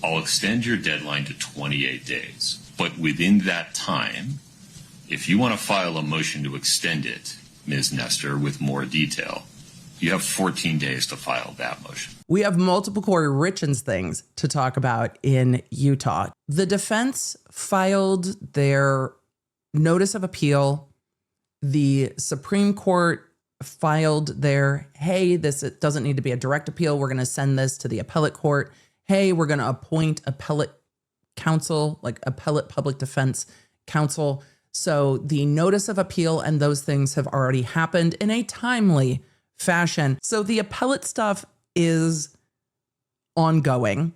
I'll extend your deadline to 28 days. But within that time, if you want to file a motion to extend it, Ms. Nestor, with more detail, you have 14 days to file that motion. We have multiple Kouri Richins things to talk about in Utah. The defense filed their notice of appeal. The Supreme Court filed their, hey, this doesn't need to be a direct appeal. We're going to send this to the appellate court. Hey, we're going to appoint appellate counsel, like appellate public defense counsel. So the notice of appeal and those things have already happened in a timely fashion. So the appellate stuff is ongoing.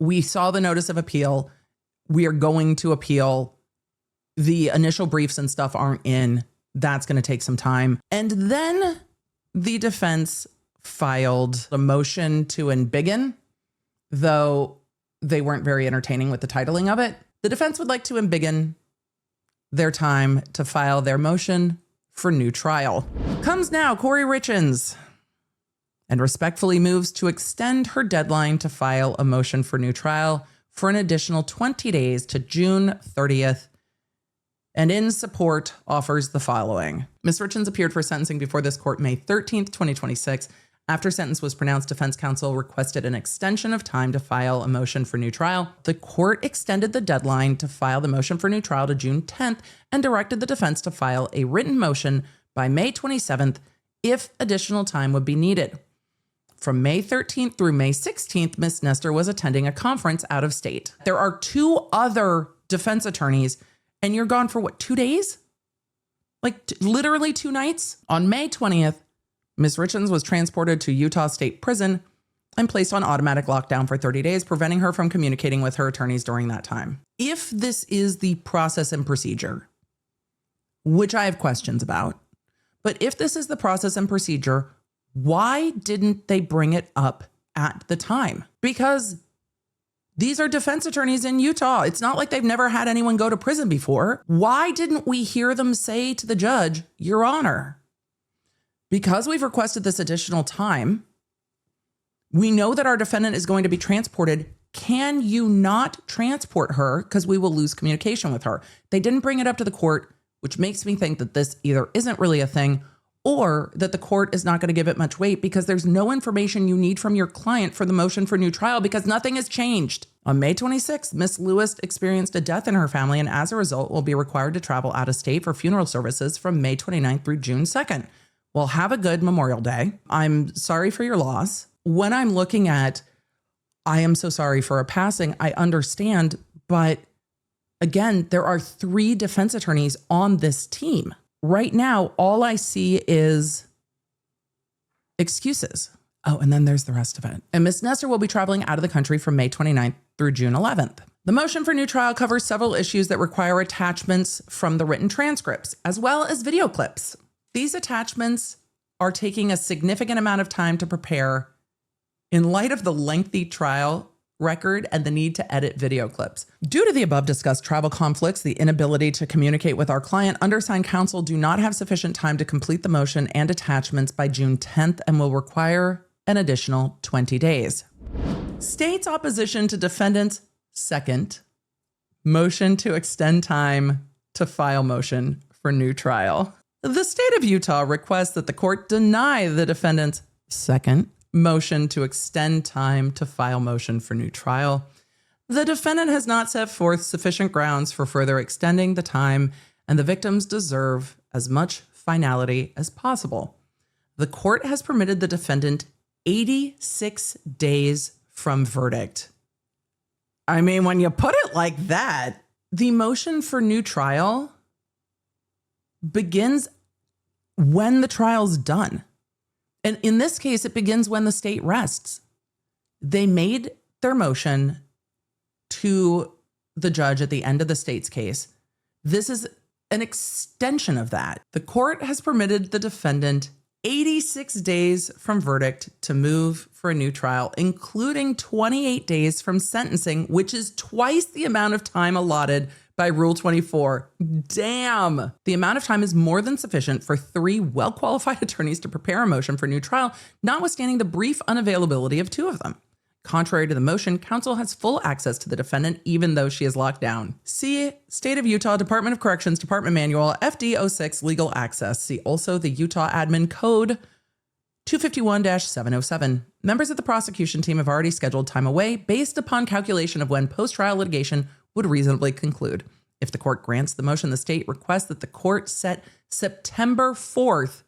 We saw the notice of appeal. We are going to appeal. The initial briefs and stuff aren't in. That's going to take some time. And then the defense filed a motion to embiggen, though they weren't very entertaining with the titling of it. The defense would like to embiggen their time to file their motion for new trial. Comes now Kouri Richins and respectfully moves to extend her deadline to file a motion for new trial for an additional 20 days to June 30th. And in support offers the following. Ms. Richins appeared for sentencing before this court May 13th, 2026. After sentence was pronounced, defense counsel requested an extension of time to file a motion for new trial. The court extended the deadline to file the motion for new trial to June 10th and directed the defense to file a written motion by May 27th if additional time would be needed. From May 13th through May 16th, Ms. Nestor was attending a conference out of state. There are two other defense attorneys, and you're gone for what, 2 days? Like literally 2 nights? On May 20th, Ms. Richins was transported to Utah State Prison and placed on automatic lockdown for 30 days, preventing her from communicating with her attorneys during that time. If this is the process and procedure, which I have questions about, but if this is the process and procedure, why didn't they bring it up at the time? Because these are defense attorneys in Utah. It's not like they've never had anyone go to prison before. Why didn't we hear them say to the judge, Your Honor, because we've requested this additional time, we know that our defendant is going to be transported. Can you not transport her? Because we will lose communication with her. They didn't bring it up to the court, which makes me think that this either isn't really a thing or that the court is not going to give it much weight because there's no information you need from your client for the motion for new trial because nothing has changed. On May 26th, Ms. Lewis experienced a death in her family and as a result will be required to travel out of state for funeral services from May 29th through June 2nd. Well, have a good Memorial Day. I'm sorry for your loss. When I'm looking at, I am so sorry for a passing, I understand, but again, there are 3 defense attorneys on this team. Right now, all I see is excuses. Oh, and then there's the rest of it. And Ms. Nestor will be traveling out of the country from May 29th through June 11th. The motion for new trial covers several issues that require attachments from the written transcripts, as well as video clips. These attachments are taking a significant amount of time to prepare in light of the lengthy trial record and the need to edit video clips. Due to the above discussed travel conflicts, the inability to communicate with our client, undersigned counsel do not have sufficient time to complete the motion and attachments by June 10th and will require an additional 20 days. State's opposition to defendant's second motion to extend time to file motion for new trial. The state of Utah requests that the court deny the defendant's second motion to extend time to file motion for new trial. The defendant has not set forth sufficient grounds for further extending the time, and the victims deserve as much finality as possible. The court has permitted the defendant 86 days from verdict. I mean, when you put it like that, the motion for new trial begins when the trial's done. And in this case, it begins when the state rests. They made their motion to the judge at the end of the state's case. This is an extension of that. The court has permitted the defendant 86 days from verdict to move for a new trial, including 28 days from sentencing, which is twice the amount of time allotted by Rule 24. Damn. The amount of time is more than sufficient for 3 well-qualified attorneys to prepare a motion for new trial, notwithstanding the brief unavailability of 2 of them. Contrary to the motion, counsel has full access to the defendant even though she is locked down. See State of Utah Department of Corrections Department Manual FD06 Legal Access. See also the Utah Admin Code 251-707. Members of the prosecution team have already scheduled time away based upon calculation of when post-trial litigation would reasonably conclude. If the court grants the motion, the state requests that the court set September 4th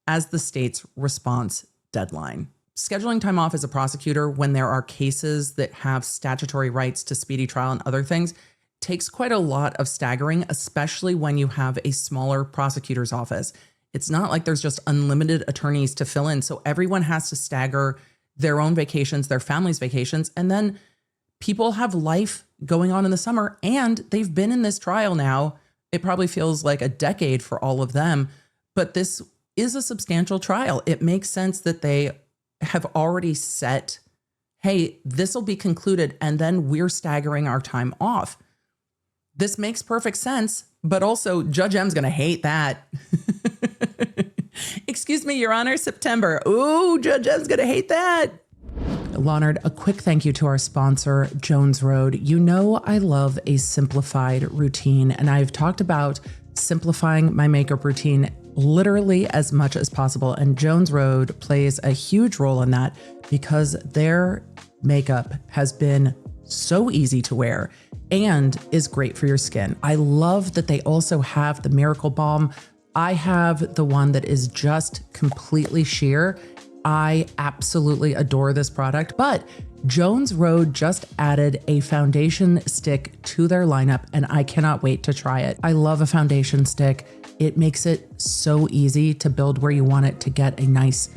as the state's response deadline. Scheduling time off as a prosecutor when there are cases that have statutory rights to speedy trial and other things takes quite a lot of staggering, especially when you have a smaller prosecutor's office. It's not like there's just unlimited attorneys to fill in. So everyone has to stagger their own vacations, their family's vacations, and then people have life going on in the summer, and they've been in this trial now. It probably feels like a decade for all of them, but this is a substantial trial. It makes sense that they have already set, hey, this will be concluded, and then we're staggering our time off. This makes perfect sense, but also Judge M's going to hate that. Excuse me, Your Honor, September. Ooh, Judge M's going to hate that. Leonard, a quick thank you to our sponsor, Jones Road. You know I love a simplified routine, and I've talked about simplifying my makeup routine literally as much as possible. And Jones Road plays a huge role in that because their makeup has been so easy to wear and is great for your skin. I love that they also have the Miracle Balm. I have the one that is just completely sheer. I absolutely adore this product, but Jones Road just added a foundation stick to their lineup, and I cannot wait to try it. I love a foundation stick. It makes it so easy to build where you want it to get a nice,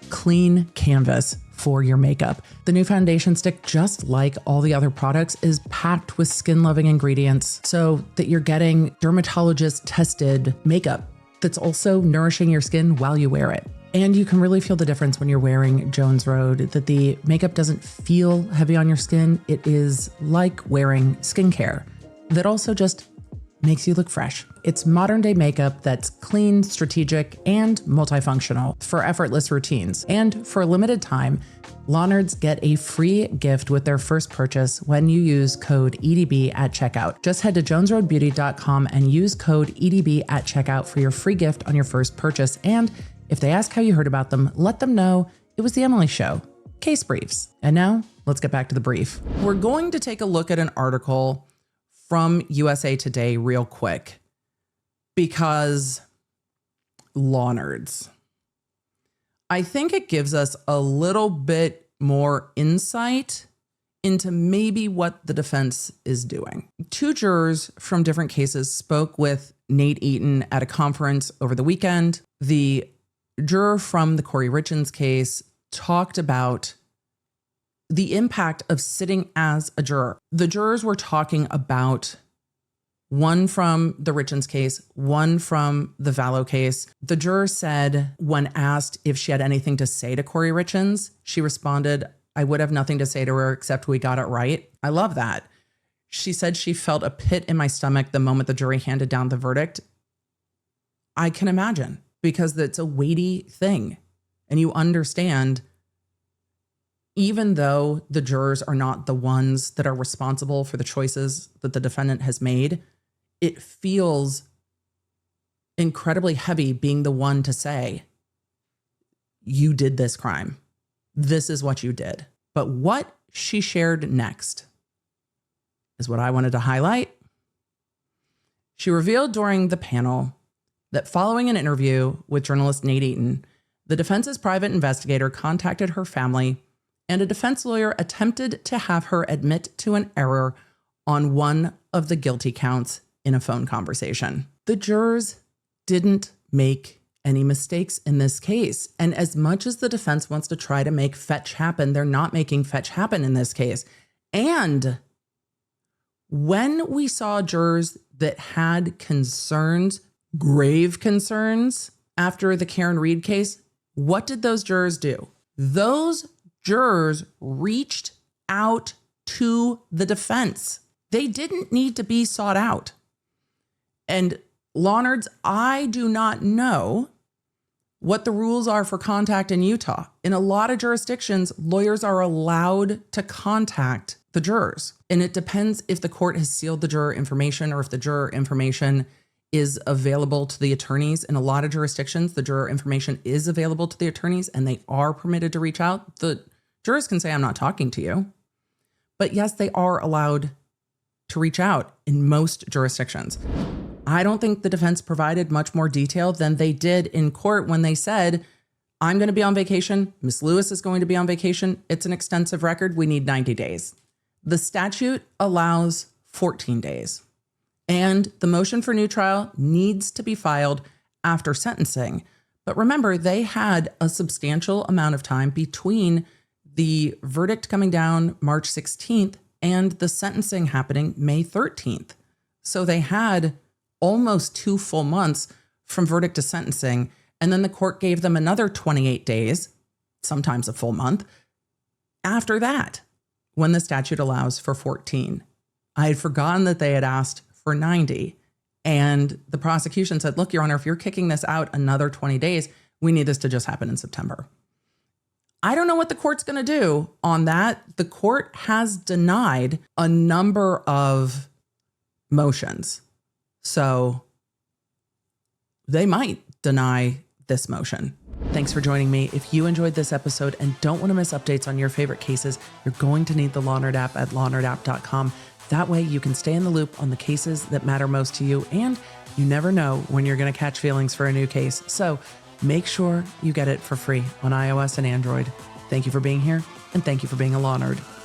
clean canvas for your makeup. The new foundation stick, just like all the other products, is packed with skin-loving ingredients so that you're getting dermatologist-tested makeup that's also nourishing your skin while you wear it. And you can really feel the difference when you're wearing Jones Road, that the makeup doesn't feel heavy on your skin. It is like wearing skincare that also just makes you look fresh. It's modern day makeup that's clean, strategic, and multifunctional for effortless routines. And for a limited time, Lonards get a free gift with their first purchase when you use code EDB at checkout. Just head to jonesroadbeauty.com and use code EDB at checkout for your free gift on your first purchase. And if they ask how you heard about them, let them know it was the Emily Show. Case briefs. And now let's get back to the brief. We're going to take a look at an article from USA Today real quick because law nerds. I think it gives us a little bit more insight into maybe what the defense is doing. Two jurors from different cases spoke with Nate Eaton at a conference over the weekend. The juror from the Kouri Richins case talked about the impact of sitting as a juror. The jurors were talking about one from the Richins case, one from the Vallow case. The juror said, when asked if she had anything to say to Kouri Richins, she responded, "I would have nothing to say to her except we got it right." I love that. She said she felt a pit in my stomach the moment the jury handed down the verdict. I can imagine, because that's a weighty thing. And you understand, even though the jurors are not the ones that are responsible for the choices that the defendant has made, it feels incredibly heavy being the one to say, you did this crime. This is what you did. But what she shared next is what I wanted to highlight. She revealed during the panel that following an interview with journalist Nate Eaton, the defense's private investigator contacted her family, and a defense lawyer attempted to have her admit to an error on one of the guilty counts in a phone conversation. The jurors didn't make any mistakes in this case. And as much as the defense wants to try to make fetch happen, they're not making fetch happen in this case. And when we saw jurors that had concerns, grave concerns, after the Karen Reed case, what did those jurors do? Those jurors reached out to the defense. They didn't need to be sought out. And law nerds, I do not know what the rules are for contact in Utah. In a lot of jurisdictions, lawyers are allowed to contact the jurors. And it depends if the court has sealed the juror information or if the juror information is available to the attorneys. In a lot of jurisdictions, the juror information is available to the attorneys and they are permitted to reach out. The jurors can say, I'm not talking to you. But yes, they are allowed to reach out in most jurisdictions. I don't think the defense provided much more detail than they did in court when they said, I'm going to be on vacation. Ms. Lewis is going to be on vacation. It's an extensive record. We need 90 days. The statute allows 14 days. And the motion for new trial needs to be filed after sentencing. But remember, they had a substantial amount of time between the verdict coming down March 16th and the sentencing happening May 13th. So they had almost 2 full months from verdict to sentencing. And then the court gave them another 28 days, sometimes a full month, after that, when the statute allows for 14. I had forgotten that they had asked for 90. And the prosecution said, look, Your Honor, if you're kicking this out another 20 days, we need this to just happen in September. I don't know what the court's going to do on that. The court has denied a number of motions. So they might deny this motion. Thanks for joining me. If you enjoyed this episode and don't want to miss updates on your favorite cases, you're going to need the LawNerd app at lawnerd.app.com. That way you can stay in the loop on the cases that matter most to you, and you never know when you're going to catch feelings for a new case. So make sure you get it for free on iOS and Android. Thank you for being here, and thank you for being a Law Nerd.